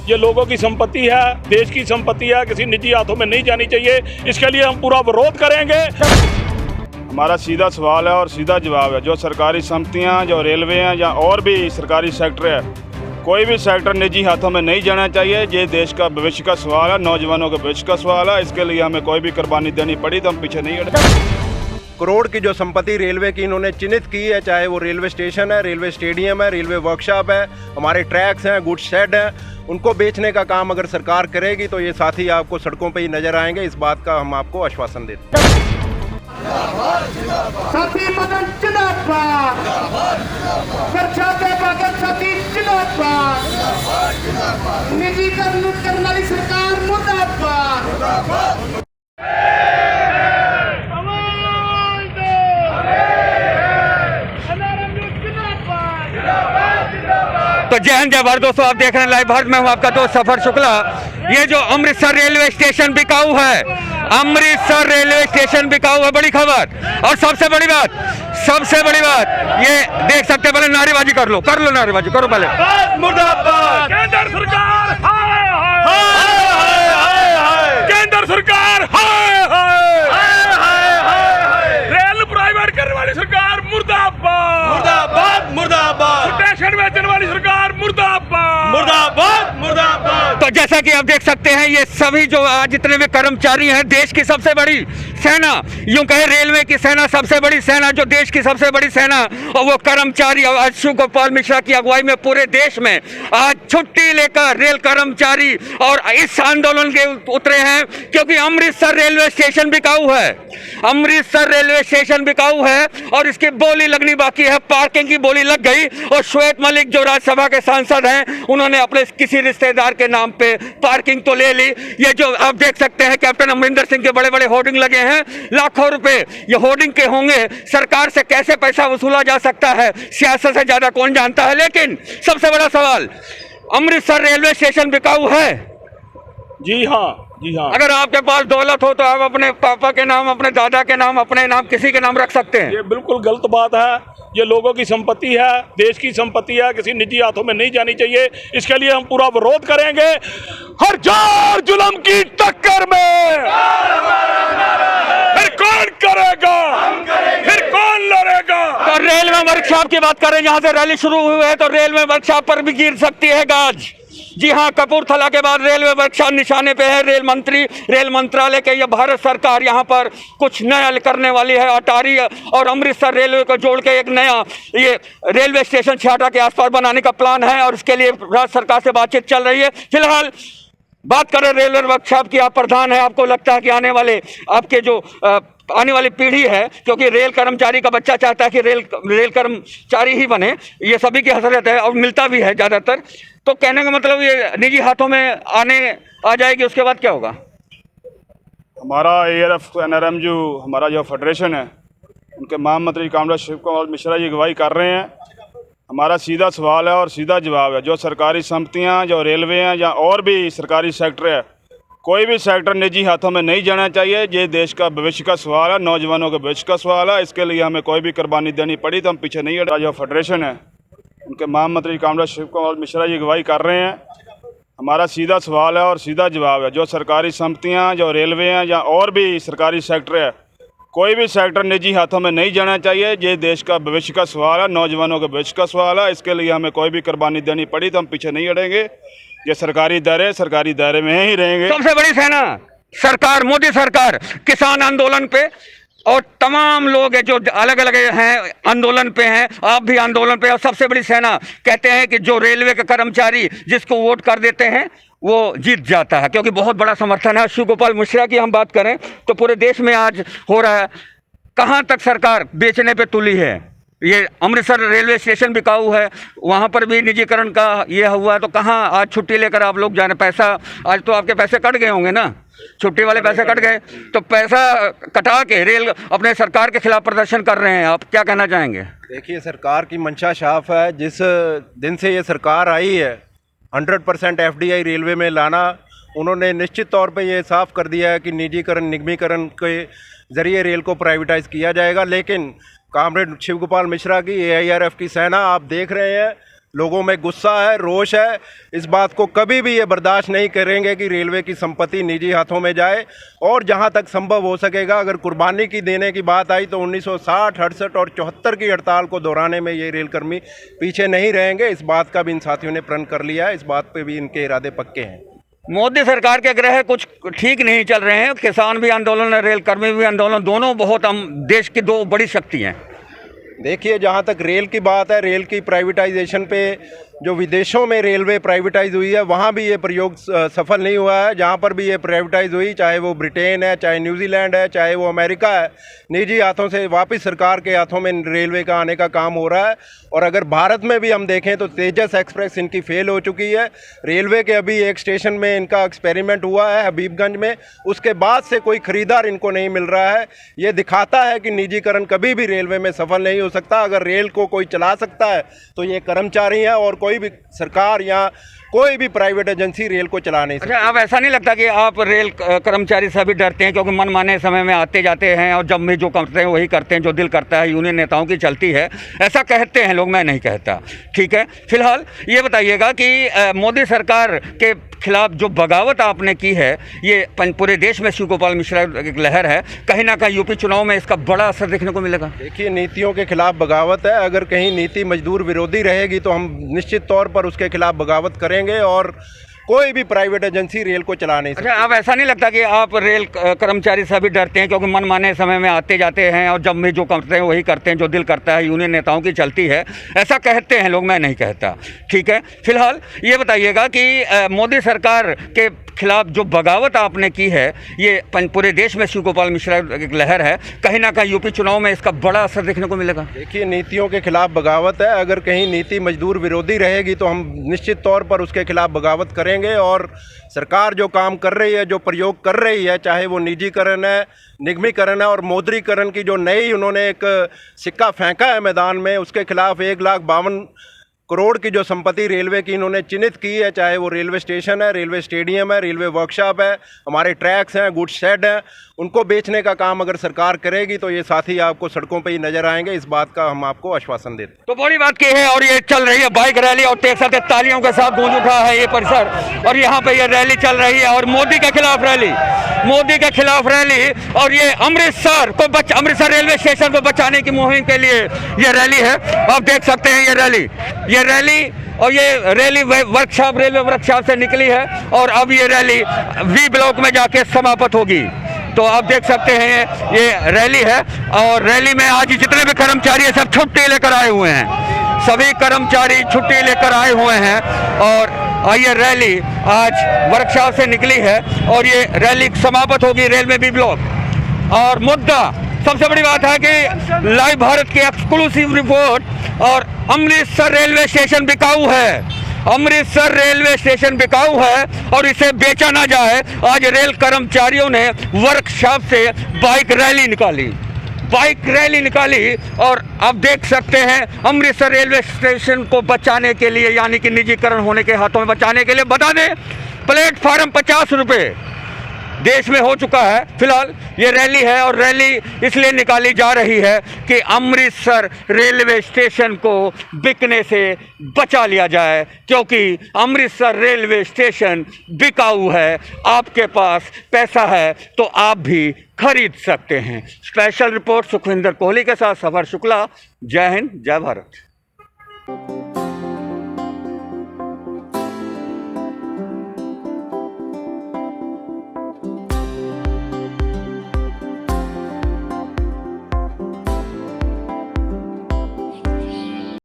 ये लोगों की संपत्ति है, देश की संपत्ति है, किसी निजी हाथों में नहीं जानी चाहिए। इसके लिए हम पूरा विरोध करेंगे। हमारा सीधा सवाल है और सीधा जवाब है, जो सरकारी संपत्तियां, जो रेलवे हैं या और भी सरकारी सेक्टर है, कोई भी सेक्टर निजी हाथों में नहीं जाना चाहिए। ये देश का भविष्य का सवाल है, नौजवानों के भविष्य का सवाल है। इसके लिए हमें कोई भी कुर्बानी देनी पड़ी तो हम पीछे नहीं हटेंगे। करोड़ की जो संपत्ति रेलवे की इन्होंने चिन्हित की है, चाहे वो रेलवे स्टेशन है, रेलवे स्टेडियम है, रेलवे वर्कशॉप है, हमारे ट्रैक्स हैं, गुड्स शेड हैं, उनको बेचने का काम अगर सरकार करेगी तो ये साथी आपको सड़कों पे ही नजर आएंगे। इस बात का हम आपको आश्वासन देते हैं। साथी मदन जिंदाबाद, साथी जिंदाबाद, निजीकरण करने वाली सरकार मुर्दाबाद। तो जय हिंद जय भारत दोस्तों, आप देख रहे हैं लाइव भारत में हूं आपका दोस्त सफर शुक्ला। ये जो अमृतसर रेलवे स्टेशन बिकाऊ है, अमृतसर रेलवे स्टेशन बिकाऊ है, बड़ी खबर। और सबसे बड़ी बात ये देख सकते हैं, पहले नारेबाजी कर लो नारेबाजी करो पहले। मुर्दाबाद केंद्र सरकार, हाय हाय केंद्र सरकार, हाय हाय रेल प्राइवेट करने वाली सरकार मुर्दाबाद, मुर्दाबाद मुर्दाबाद, स्टेशन बेचने वाली सरकार मुर्दाबाद, मुर्दाबाद मुर्दाबाद। तो जैसा कि आप देख सकते हैं, ये सभी जो आज जितने भी कर्मचारी हैं, देश की सबसे बड़ी सेना, यूं कहे रेलवे की सेना सबसे बड़ी सेना, जो देश की सबसे बड़ी सेना, और वो कर्मचारी आज शिव गोपाल मिश्रा की अगुवाई में पूरे देश में आज छुट्टी लेकर रेल कर्मचारी और इस आंदोलन के उतरे हैं, क्योंकि अमृतसर रेलवे स्टेशन बिकाऊ है। अमृतसर रेलवे स्टेशन बिकाऊ है और इसकी बोली लगनी बाकी है। पार्किंग की बोली लग गई और श्वेत मलिक जो राज्यसभा के सांसद हैं, उन्होंने अपने किसी रिश्तेदार के नाम पे पार्किंग तो ले ली। ये जो आप देख सकते हैं, कैप्टन अमरिंदर सिंह के बड़े बड़े होर्डिंग लगे हैं, लाखों रुपए ये होर्डिंग के होंगे। सरकार से कैसे पैसा वसूला जा सकता है, सियासत से ज्यादा कौन जानता है। लेकिन सबसे बड़ा सवाल, अमृतसर रेलवे स्टेशन बिकाऊ है? जी हाँ, जी हाँ। अगर आपके पास दौलत हो तो आप अपने पापा के नाम, अपने दादा के नाम, अपने नाम, किसी के नाम रख सकते हैं। ये बिल्कुल गलत बात है। ये लोगों की संपत्ति है, देश की संपत्ति है, किसी निजी हाथों में नहीं जानी चाहिए। इसके लिए हम पूरा विरोध करेंगे। हर जोर जुल्म की टक्कर में फिर कौन करेगा, फिर कौन लड़ेगा। तो रेलवे वर्कशॉप की बात करें, जहां से रैली शुरू हुई है, तो रेलवे वर्कशॉप पर भी गिर सकती है गाज। जी हां, कपूरथला के बाद रेलवे वर्कशॉप निशाने पे है। रेल मंत्रालय के ये भारत सरकार यहाँ पर कुछ नया करने वाली है। अटारी और अमृतसर रेलवे को जोड़ के एक नया ये रेलवे स्टेशन छाटा के आसपास बनाने का प्लान है और इसके लिए राज्य सरकार से बातचीत चल रही है। फिलहाल बात करें रेलवे वर्कशॉप की, आप प्रधान है, आपको लगता है कि आने वाली पीढ़ी है, क्योंकि रेल कर्मचारी का बच्चा चाहता है कि रेल कर्मचारी ही बने, ये सभी की हसरत है और मिलता भी है ज़्यादातर। तो कहने का मतलब ये निजी हाथों में आ जाएगी, उसके बाद क्या होगा? हमारा ARF NRM जो हमारा जो फेडरेशन है, उनके महामंत्री कामरेड शिव कुमार मिश्रा जी अगुवाई कर रहे हैं। हमारा सीधा सवाल है और सीधा जवाब है, जो सरकारी संपत्तियां, जो रेलवे हैं या और भी सरकारी सेक्टर है, कोई भी सेक्टर निजी हाथों में नहीं जाना चाहिए। ये देश का भविष्य का सवाल है, नौजवानों के भविष्य का सवाल है। इसके लिए हमें कोई भी कुर्बानी देनी पड़ी तो हम पीछे नहीं हटेंगे। जो फेडरेशन है, उनके महामंत्री कामरेड शिव कुमार मिश्रा जी अगुवाई कर रहे हैं। हमारा सीधा सवाल है और सीधा जवाब है, जो सरकारी संपत्तियां, जो रेलवे हैं या और भी सरकारी सेक्टर है, कोई भी सेक्टर निजी हाथों में नहीं जाना चाहिए। ये देश का भविष्य का सवाल है, नौजवानों के भविष्य का सवाल है। इसके लिए हमें कोई भी कुर्बानी देनी पड़ी तो हम पीछे नहीं हटेंगे। ये सरकारी दायरे में ही रहेंगे। सबसे बड़ी सेना सरकार, मोदी सरकार, किसान आंदोलन पे और तमाम लोग हैं जो अलग अलग हैं, आंदोलन पे हैं, आप भी आंदोलन पे। और सबसे बड़ी सेना कहते हैं कि जो रेलवे के कर्मचारी जिसको वोट कर देते हैं वो जीत जाता है, क्योंकि बहुत बड़ा समर्थन है। शिव गोपाल मिश्रा की हम बात करें तो पूरे देश में आज हो रहा है। कहाँ तक सरकार बेचने पे तुली है? ये अमृतसर रेलवे स्टेशन बिकाऊ है, वहाँ पर भी निजीकरण का ये हुआ, तो कहाँ आज छुट्टी लेकर आप लोग जा रहे? पैसा आज तो आपके पैसे कट गए होंगे ना, छुट्टी वाले पैसे कट गए, तो पैसा कटा के रेल अपने सरकार के खिलाफ प्रदर्शन कर रहे हैं। आप क्या कहना चाहेंगे? देखिए, सरकार की मंशा साफ है। जिस दिन से ये सरकार आई है, 100% FDI रेलवे में लाना, उन्होंने निश्चित तौर पे ये साफ कर दिया है कि निजीकरण, निगमीकरण के ज़रिए रेल को प्राइवेटाइज किया जाएगा। लेकिन कामरेड शिव गोपाल मिश्रा की AIRF की सेना आप देख रहे हैं, लोगों में गुस्सा है, रोष है। इस बात को कभी भी ये बर्दाश्त नहीं करेंगे कि रेलवे की संपत्ति निजी हाथों में जाए। और जहां तक संभव हो सकेगा, अगर कुर्बानी की देने की बात आई तो 1960, 68 और 74 की हड़ताल को दोहराने में ये रेलकर्मी पीछे नहीं रहेंगे। इस बात का भी इन साथियों ने प्रण कर लिया है, इस बात पे भी इनके इरादे पक्के हैं। मोदी सरकार के ग्रह कुछ ठीक नहीं चल रहे हैं। किसान भी आंदोलन, रेल कर्मी भी आंदोलन, दोनों बहुत देश की दो बड़ी शक्ति हैं। देखिए, जहाँ तक रेल की बात है, रेल की प्राइवेटाइजेशन पे जो विदेशों में रेलवे प्राइवेटाइज हुई है, वहाँ भी ये प्रयोग सफल नहीं हुआ है। जहाँ पर भी ये प्राइवेटाइज हुई, चाहे वो ब्रिटेन है, चाहे न्यूजीलैंड है, चाहे वो अमेरिका है, निजी हाथों से वापस सरकार के हाथों में रेलवे का आने का काम हो रहा है। और अगर भारत में भी हम देखें तो तेजस एक्सप्रेस इनकी फेल हो चुकी है। रेलवे के अभी एक स्टेशन में इनका एक्सपेरिमेंट हुआ है हबीबगंज में, उसके बाद से कोई खरीदार इनको नहीं मिल रहा है। ये दिखाता है कि निजीकरण कभी भी रेलवे में सफल नहीं हो सकता। अगर रेल को कोई चला सकता है तो ये कर्मचारी हैं, और कोई भी सरकार या कोई भी प्राइवेट एजेंसी रेल को चला नहीं सकती। अच्छा, अब ऐसा नहीं लगता कि आप रेल कर्मचारी सभी डरते हैं, क्योंकि मनमाने समय में आते जाते हैं और जब भी जो करते हैं वही करते हैं, जो दिल करता है यूनियन नेताओं की चलती है, ऐसा कहते हैं लोग, मैं नहीं कहता। ठीक है, फिलहाल ये बताइएगा कि मोदी सरकार के खिलाफ जो बगावत आपने की है, ये पूरे देश में शिव गोपाल मिश्रा की लहर है, कहीं ना कहीं यूपी चुनाव में इसका बड़ा असर देखने को मिलेगा। देखिए, नीतियों के खिलाफ बगावत है। अगर कहीं नीति मजदूर विरोधी रहेगी तो हम निश्चित तौर पर उसके खिलाफ बगावत करेंगे, और कोई भी प्राइवेट एजेंसी रेल को चला नहीं सकती। अच्छा, अब ऐसा नहीं लगता कि आप रेल कर्मचारी सभी डरते हैं, क्योंकि मनमाने समय में आते जाते हैं और जब भी जो करते हैं वही करते हैं, जो दिल करता है यूनियन नेताओं की चलती है, ऐसा कहते हैं लोग, मैं नहीं कहता। ठीक है, फिलहाल ये बताइएगा कि मोदी सरकार के खिलाफ जो बगावत आपने की है, ये पूरे देश में शिव गोपाल मिश्रा की लहर है, कहीं ना कहीं यूपी चुनाव में इसका बड़ा असर देखने को मिलेगा। देखिए, नीतियों के खिलाफ बगावत है। अगर कहीं नीति मजदूर विरोधी रहेगी तो हम निश्चित तौर पर उसके खिलाफ बगावत करेंगे। और सरकार जो काम कर रही है, जो प्रयोग कर रही है, चाहे वो निजीकरण है, निगमीकरण है और मौद्रीकरण की जो नई उन्होंने एक सिक्का फेंका है मैदान में, उसके खिलाफ 1,52 करोड़ की जो संपत्ति रेलवे की इन्होंने चिन्हित की है, चाहे वो रेलवे स्टेशन है, रेलवे स्टेडियम है, रेलवे वर्कशॉप है, हमारे ट्रैक्स हैं, गुड्स शेड हैं, उनको बेचने का काम अगर सरकार करेगी तो ये साथी आपको सड़कों पे ही नजर आएंगे। इस बात का हम आपको आश्वासन देते हैं। तो बड़ी बात की है, और ये चल रही है बाइक रैली, और देख सकते तालियों के साथ गूंज उठा है ये परिसर, और यहाँ पे ये रैली चल रही है, और मोदी के खिलाफ रैली, मोदी के खिलाफ रैली, और ये अमृतसर रेलवे स्टेशन को बचाने की मुहिम के लिए ये रैली है। आप देख सकते हैं ये रैली और ये रैली वर्कशॉप, रेलवे वर्कशॉप से निकली है, और अब ये रैली वी ब्लॉक में जाके समाप्त होगी। तो आप देख सकते हैं ये रैली है, और रैली में आज जितने भी कर्मचारी हैं सब छुट्टी लेकर आए हुए हैं, सभी कर्मचारी छुट्टी लेकर आए हुए हैं। और ये रैली आज वर्कशॉप से निकली है, और ये रैली समाप्त होगी रेलवे बी ब्लॉक। और मुद्दा सबसे बड़ी बात है कि लाइव भारत की एक्सक्लूसिव रिपोर्ट, और अमृतसर रेलवे स्टेशन बिकाऊ है, अमृतसर रेलवे स्टेशन बिकाऊ है और इसे बेचा ना जाए। आज रेल कर्मचारियों ने वर्कशॉप से बाइक रैली निकाली, और आप देख सकते हैं अमृतसर रेलवे स्टेशन को बचाने के लिए, यानी कि निजीकरण होने के हाथों में बचाने के लिए, बता दें प्लेटफार्म 50 रुपये देश में हो चुका है। फिलहाल ये रैली है, और रैली इसलिए निकाली जा रही है कि अमृतसर रेलवे स्टेशन को बिकने से बचा लिया जाए, क्योंकि अमृतसर रेलवे स्टेशन बिकाऊ है। आपके पास पैसा है तो आप भी खरीद सकते हैं। स्पेशल रिपोर्ट सुखविंदर कोहली के साथ सफर शुक्ला। जय हिंद, जय भारत।